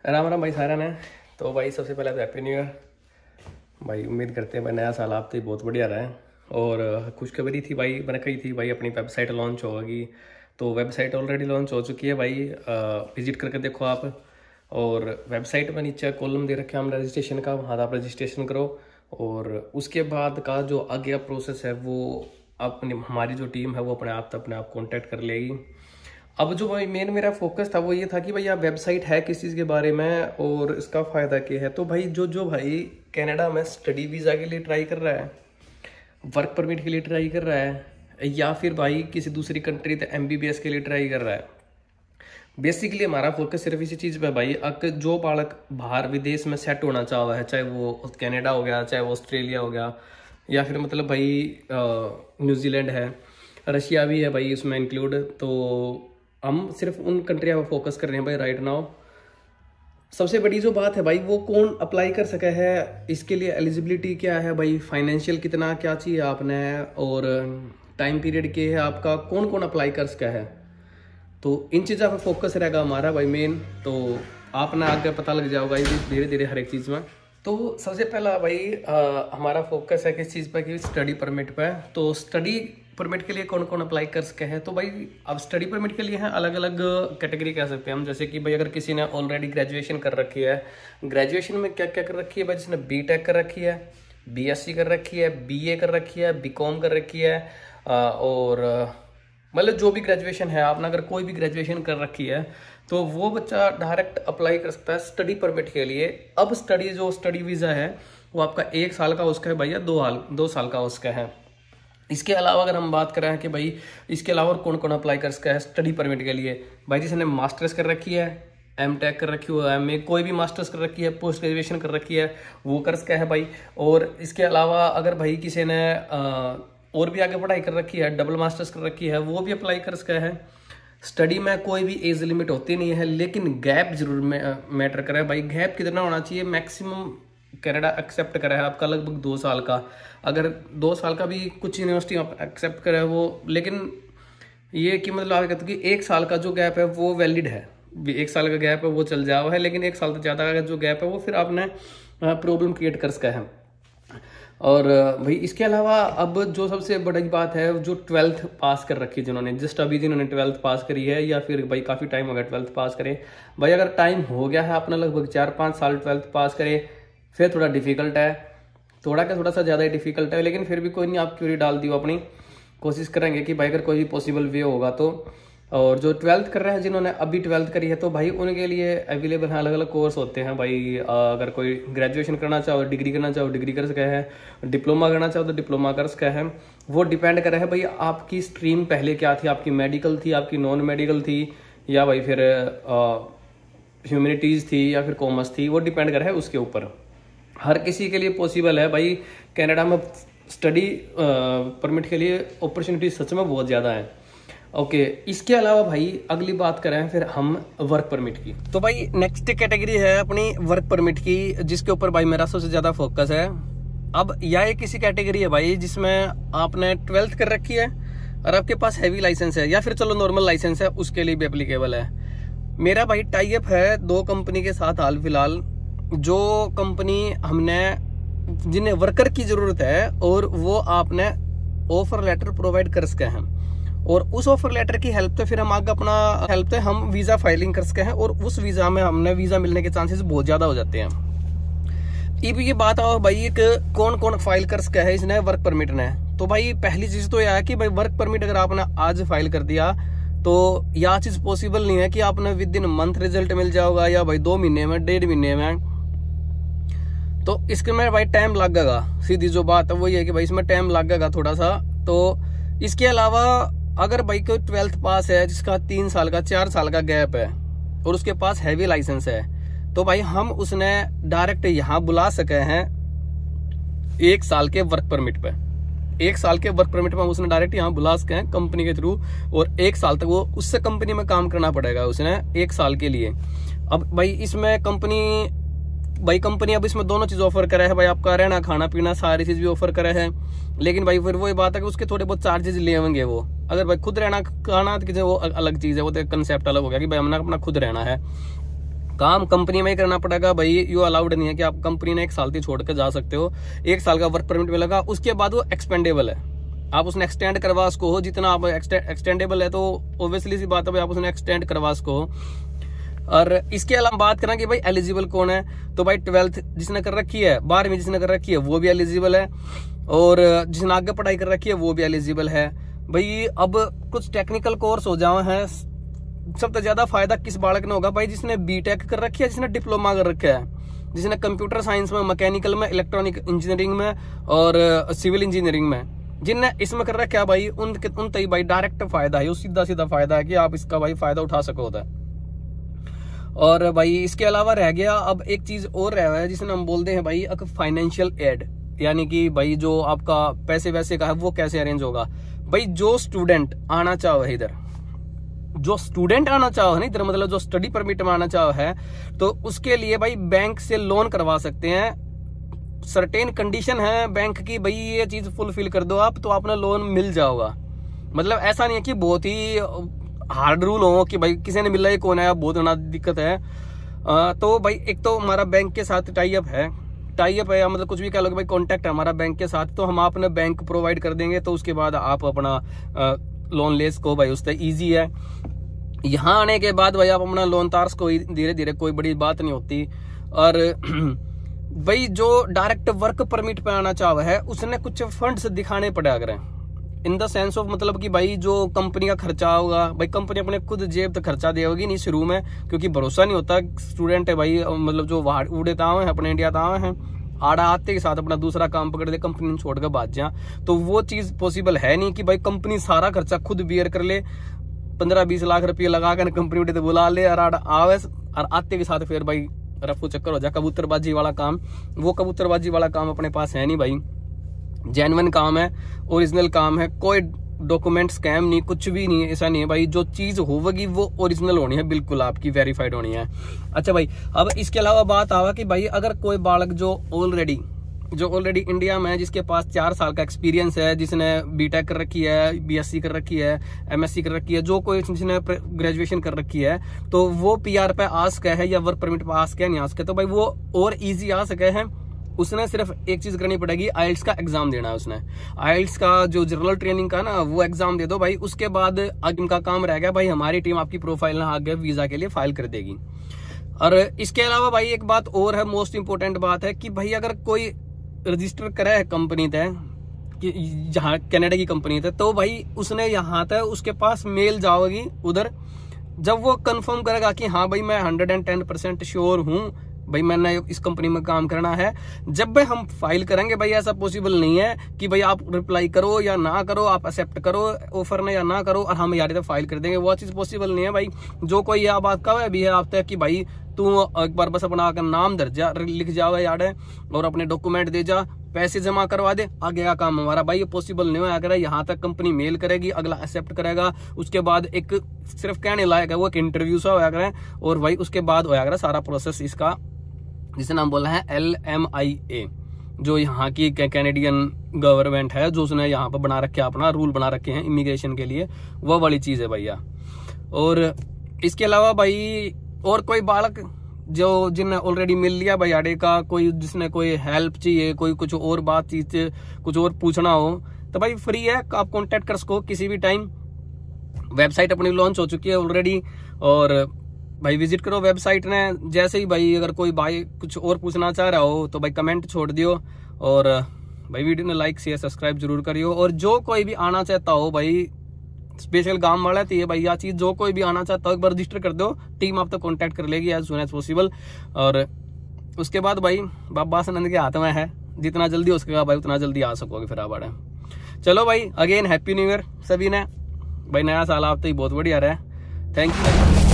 राम राम भाई सारा ने। तो भाई सबसे पहले तो हैप्पी न्यू ईयर भाई। उम्मीद करते हैं भाई नया साल आप तो बहुत बढ़िया रहा है। और खुशखबरी थी भाई, मैंने कही थी भाई अपनी वेबसाइट लॉन्च होगी। तो वेबसाइट ऑलरेडी लॉन्च हो चुकी है भाई, विजिट करके देखो आप। और वेबसाइट में नीचे कॉलम दे रखे हैं हम रजिस्ट्रेशन का, वहाँ आप रजिस्ट्रेशन करो। और उसके बाद का जो आगे का प्रोसेस है वो अपनी हमारी जो टीम है वो अपने आप कॉन्टैक्ट कर लेगी। अब जो भाई मेरा फोकस था वो ये था कि भाई आप वेबसाइट है किस चीज़ के बारे में और इसका फ़ायदा क्या है। तो भाई जो भाई कनाडा में स्टडी वीज़ा के लिए ट्राई कर रहा है, वर्क परमिट के लिए ट्राई कर रहा है, या फिर भाई किसी दूसरी कंट्री तो MBBS के लिए ट्राई कर रहा है, बेसिकली हमारा फोकस सिर्फ इसी चीज़ पे भाई। अगर जो बालक बाहर विदेश में सेट होना चाह रहा है, चाहे वो कनाडा हो गया, चाहे वो ऑस्ट्रेलिया हो गया, या फिर मतलब भाई न्यूजीलैंड है, रशिया भी है भाई उसमें इंक्लूड। तो हम सिर्फ उन कंट्री पर फोकस कर रहे हैं भाई राइट नाउ। सबसे बड़ी जो बात है भाई वो कौन अप्लाई कर सका है, इसके लिए एलिजिबिलिटी क्या है भाई, फाइनेंशियल कितना क्या चाहिए आपने, और टाइम पीरियड क्या है आपका, कौन कौन अप्लाई कर सका है। तो इन चीज़ों पर फोकस रहेगा हमारा भाई मेन। तो आप ना आगे पता लग जाओगा धीरे धीरे हर एक चीज़ में। तो सबसे पहला भाई हमारा फोकस है किस चीज़ पर कि स्टडी परमिट पे। तो स्टडी परमिट के लिए कौन कौन अप्लाई कर सके हैं। तो भाई अब स्टडी परमिट के लिए हैं अलग अलग कैटेगरी कह सकते हैं हम। जैसे कि भाई अगर किसी ने ऑलरेडी ग्रेजुएशन कर रखी है, ग्रेजुएशन में क्या क्या कर रखी है भाई, जिसने BTech कर रखी है, BSc कर रखी है, BA कर रखी है, BCom कर रखी है, और मतलब जो भी ग्रेजुएशन है आपने अगर कोई भी ग्रेजुएशन कर रखी है तो वो बच्चा डायरेक्ट अप्लाई कर सकता है स्टडी परमिट के लिए। अब स्टडी वीज़ा है वो आपका 1 साल का उसका है भाई, या 2 साल का उसका है। इसके अलावा अगर हम बात करें कि भाई इसके अलावा कौन कौन अप्लाई कर सकता है स्टडी परमिट के लिए, भाई जिसने मास्टर्स कर रखी है, MTech कर रखी हो, MA कोई भी मास्टर्स कर रखी है, पोस्ट ग्रेजुएशन कर रखी है, वो कर सकता है भाई। और इसके अलावा अगर भाई किसी ने और भी आगे पढ़ाई कर रखी है, डबल मास्टर्स कर रखी है, वो भी अप्लाई कर सकता है। स्टडी में कोई भी एज लिमिट होती नहीं है, लेकिन गैप जरूर मैटर करे भाई। गैप कितना होना चाहिए, मैक्सिमम कनाडा एक्सेप्ट करा है आपका लगभग 2 साल का। अगर 2 साल का भी कुछ यूनिवर्सिटी एक्सेप्ट करे वो, लेकिन ये कि मतलब आप कहते हैं कि 1 साल का जो गैप है वो वैलिड है, 1 साल का गैप है वो चल जाओ है, लेकिन 1 साल से ज़्यादा का जो गैप है वो फिर आपने प्रॉब्लम क्रिएट कर सका है। और भाई इसके अलावा अब जो सबसे बड़ी बात है, जो 12th पास कर रखी है जिन्होंने, जस्ट अभी जिन्होंने 12th पास करी है, या फिर भाई काफ़ी टाइम हो गया 12th पास करें भाई। अगर टाइम हो गया है अपना लगभग 4-5 साल 12th पास करे, फिर थोड़ा डिफिकल्ट है, थोड़ा सा ज़्यादा ही डिफिकल्ट है, लेकिन फिर भी कोई नहीं, आप क्यूरी डाल दी अपनी कोशिश करेंगे कि भाई अगर कोई भी पॉसिबल वे होगा तो। और जो 12th कर रहे हैं जिन्होंने अभी 12th करी है, तो भाई उनके लिए अवेलेबल हैं अलग अलग कोर्स होते हैं भाई। अगर कोई ग्रेजुएशन करना चाहो, डिग्री करना चाहो, डिग्री कर सके है, डिप्लोमा करना चाहो तो डिप्लोमा कर सके है। वो डिपेंड करे है भाई आपकी स्ट्रीम पहले क्या थी, आपकी मेडिकल थी, आपकी नॉन मेडिकल थी, या भाई फिर ह्यूमैनिटीज़ थी, या फिर कॉमर्स थी, वो डिपेंड करे है उसके ऊपर। हर किसी के लिए पॉसिबल है भाई कनाडा में स्टडी परमिट के लिए अपॉर्चुनिटी सच में बहुत ज़्यादा है। ओके, इसके अलावा भाई अगली बात करें फिर हम वर्क परमिट की। तो भाई नेक्स्ट कैटेगरी है अपनी वर्क परमिट की, जिसके ऊपर भाई मेरा सबसे ज़्यादा फोकस है। अब यह एक किसी कैटेगरी है भाई जिसमें आपने 12th कर रखी है और आपके पास हैवी लाइसेंस है, या फिर चलो नॉर्मल लाइसेंस है, उसके लिए भी एप्लीकेबल है। मेरा भाई टाई अप है 2 कंपनी के साथ हाल फिलहाल, जो कंपनी हमने जिन्हें वर्कर की ज़रूरत है और वो आपने ऑफर लेटर प्रोवाइड कर सके हैं, और उस ऑफर लेटर की हेल्प से फिर हम आगे अपना हेल्प से हम वीज़ा फाइलिंग कर सके हैं, और उस वीज़ा में हमने वीज़ा मिलने के चांसेस बहुत ज़्यादा हो जाते हैं। अब ये बात आओ भाई एक कौन कौन फाइल कर सका है इसने वर्क परमिट ने। तो भाई पहली चीज़ तो यह है कि भाई वर्क परमिट अगर आपने आज फाइल कर दिया तो यह चीज़ पॉसिबल नहीं है कि आपने विद इन मंथ रिजल्ट मिल जाओगा, या भाई 2 महीने में, 1.5 महीने में। तो इसके में भाई टाइम लगेगा, सीधी जो बात है वो ये है कि भाई इसमें टाइम लगेगा थोड़ा सा। तो इसके अलावा अगर भाई कोई 12th पास है जिसका 3 साल का 4 साल का गैप है और उसके पास हैवी लाइसेंस है, तो भाई हम उसने डायरेक्ट यहाँ बुला सके हैं 1 साल के वर्क परमिट पे। 1 साल के वर्क परमिट में हम उसने डायरेक्ट यहाँ बुला सके हैं कंपनी के थ्रू, और 1 साल तक वो उससे कंपनी में काम करना पड़ेगा उसने 1 साल के लिए। अब भाई इसमें कंपनी अब इसमें दोनों चीज़ ऑफर करे है भाई, आपका रहना खाना पीना सारी चीज़ भी ऑफर करे है, लेकिन भाई फिर वो बात है कि उसके थोड़े बहुत चार्जेस ले आएंगे वो। अगर भाई खुद रहना खाना तो वो अलग चीज़ है, वो तो कंसेप्ट अलग हो गया कि भाई हमने अपना खुद रहना है। काम कंपनी में ही करना पड़ेगा भाई। यू अलाउड नहीं है कि आप कंपनी ने 1 साल की छोड़ के जा सकते हो। 1 साल का वर्क परमिट मिलेगा, उसके बाद वो एक्सपेंडेबल है, आप उसने एक्सटेंड करवा सको हो। जितना आप एक्सटेंडेबल है तो ऑब्वियसली सी बात है भाई आप उसने एक्सटेंड करवा सको हो। और इसके अलावा बात करें कि भाई एलिजिबल कौन है, तो भाई 12th जिसने कर रखी है, 12वीं जिसने कर रखी है वो भी एलिजिबल है, और जिसने आगे पढ़ाई कर रखी है वो भी एलिजिबल है भाई। अब कुछ टेक्निकल कोर्स हो जाओ हैं, सबसे ज्यादा फायदा किस बालक ने होगा भाई, जिसने बीटेक कर रखी है, जिसने डिप्लोमा कर रखा है, जिसने कंप्यूटर साइंस में, मैकेनिकल में, इलेक्ट्रॉनिक इंजीनियरिंग में और सिविल इंजीनियरिंग में, जिनने इसमें कर रखा है भाई उन तई भाई डायरेक्ट फायदा है, सीधा सीधा फायदा है कि आप इसका भाई फायदा उठा सको होता है। और भाई इसके अलावा रह गया अब एक चीज और रह गया है जिसे हम बोलते हैं भाई फाइनेंशियल एड, यानी कि भाई जो आपका पैसे वैसे का है वो कैसे अरेंज होगा। भाई जो स्टूडेंट आना चाहो है इधर, जो स्टूडेंट आना चाहो है ना इधर, मतलब जो स्टडी परमिट में आना चाहो है, तो उसके लिए भाई बैंक से लोन करवा सकते हैं। सर्टेन कंडीशन है बैंक की, भाई ये चीज फुलफिल कर दो आप तो आपने लोन मिल जाओगा। मतलब ऐसा नहीं है कि बहुत ही हार्ड रूल हो कि भाई किसी ने मिला ही कौन है, बहुत बड़ा दिक्कत है। तो भाई एक तो हमारा बैंक के साथ टाई अप है या मतलब कुछ भी कह लो कि भाई कॉन्टैक्ट है हमारा बैंक के साथ, तो हम अपने बैंक प्रोवाइड कर देंगे, तो उसके बाद आप अपना लोन ले सको भाई, उससे ईजी है। यहाँ आने के बाद भाई आप अपना लोन तार सको धीरे धीरे, कोई बड़ी बात नहीं होती। और भाई जो डायरेक्ट वर्क परमिट पे आना चाहे है उसने कुछ फंड्स दिखाने पड़े अगर इन द सेंस ऑफ, मतलब कि भाई जो कंपनी का खर्चा होगा, भाई कंपनी अपने खुद जेब तक खर्चा देगी नहीं शुरू में, क्योंकि भरोसा नहीं होता स्टूडेंट है भाई, मतलब जो उड़े ताव है अपने इंडिया ताव है, आड़ा आते के साथ अपना दूसरा काम पकड़ ले, कंपनी में छोड़कर भाग जा, तो वो चीज पॉसिबल है नहीं कि भाई कंपनी सारा खर्चा खुद बियर कर ले, 15-20 लाख रुपये लगा कर कंपनी उठे तो बुला ले और आवे और आते के साथ फिर भाई रफू चक्कर हो जाए। कबूतरबाजी वाला काम, वो कबूतरबाजी वाला काम अपने पास है नहीं भाई, जेन्युइन काम है, ओरिजिनल काम है, कोई डॉक्यूमेंट स्कैम नहीं, कुछ भी नहीं है, ऐसा नहीं है भाई। जो चीज होगी वो ओरिजिनल होनी है, बिल्कुल आपकी वेरीफाइड होनी है। अच्छा भाई, अब इसके अलावा बात आवा कि भाई अगर कोई बालक जो ऑलरेडी इंडिया में, जिसके पास 4 साल का एक्सपीरियंस है, जिसने बीटेक कर रखी है, बीएससी कर रखी है, एमएससी कर रखी है, जो कोई जिसने ग्रेजुएशन कर रखी है, तो वो पीआर पे आ सके है या वर्क परमिट पे आ सके नहीं आ सके, तो भाई वो और इजी आ सके हैं। उसने सिर्फ एक चीज करनी पड़ेगी, आइल्स का एग्जाम देना है उसने। आइल्स का जो जनरल ट्रेनिंग का ना वो एग्जाम दे दो भाई, उसके बाद इनका काम रह गया भाई, हमारी टीम आपकी प्रोफाइल ना आगे वीजा के लिए फाइल कर देगी। और इसके अलावा भाई एक बात और है, मोस्ट इंपोर्टेंट बात है कि भाई अगर कोई रजिस्टर करे है कंपनी तय कि जहाँ कनाडा की कंपनी तय, तो भाई उसने यहाँ तक उसके पास मेल जाओगी उधर, जब वो कंफर्म करेगा कि हाँ भाई मैं 110% श्योर हूँ भाई मैंने इस कंपनी में काम करना है, जब भाई हम फाइल करेंगे भाई ऐसा पॉसिबल नहीं है कि भाई आप रिप्लाई करो या ना करो, आप एक्सेप्ट करो ऑफर ने या ना करो और हम यार फाइल कर देंगे, वो चीज पॉसिबल नहीं है भाई। जो कोई यह बात का भी है आप तक कि भाई तू एक बार बस अपना नाम दर्जा लिख जाओ यार और अपने डॉक्यूमेंट दे जा, पैसे जमा करवा दे, आगे का काम हमारा भाई ये पॉसिबल नहीं होगा। यहाँ तक कंपनी मेल करेगी, अगला एक्सेप्ट करेगा, उसके बाद एक सिर्फ कहने लायक है वो एक इंटरव्यू सा होया करे और भाई उसके बाद होया करे सारा प्रोसेस इसका, जिसे नाम बोला है LMIA, जो यहाँ की कैनेडियन गवर्नमेंट है, जो उसने यहाँ पर बना रखे अपना रूल बना रखे हैं इमिग्रेशन के लिए, वो वाली चीज है भैया। और इसके अलावा भाई और कोई बालक जो जिन्हें ऑलरेडी मिल लिया भाई आड़े का, कोई जिसने कोई हेल्प चाहिए, कोई कुछ और बात चीज कुछ और पूछना हो, तो भाई फ्री है, आप कॉन्टेक्ट कर सको किसी भी टाइम। वेबसाइट अपनी लॉन्च हो चुकी है ऑलरेडी और भाई विजिट करो वेबसाइट ने। जैसे ही भाई अगर कोई भाई कुछ और पूछना चाह रहा हो तो भाई कमेंट छोड़ दियो और भाई वीडियो ने लाइक शेयर सब्सक्राइब जरूर करियो। और जो कोई भी आना चाहता हो भाई, स्पेशल गांव वाला तो ये भाई यह चीज, जो कोई भी आना चाहता हो एक बार रजिस्टर कर दो, टीम आप तक कॉन्टेक्ट कर लेगी एज सून एज पॉसिबल। और उसके बाद भाई बाबा आनंद के हाथ में है, जितना जल्दी हो सकेगा भाई उतना जल्दी आ सकोगे फिर आप आड़े। चलो भाई अगेन हैप्पी न्यू ईयर सभी ने भाई, नया साल आप तो ही बहुत बढ़िया रहा है। Thank you.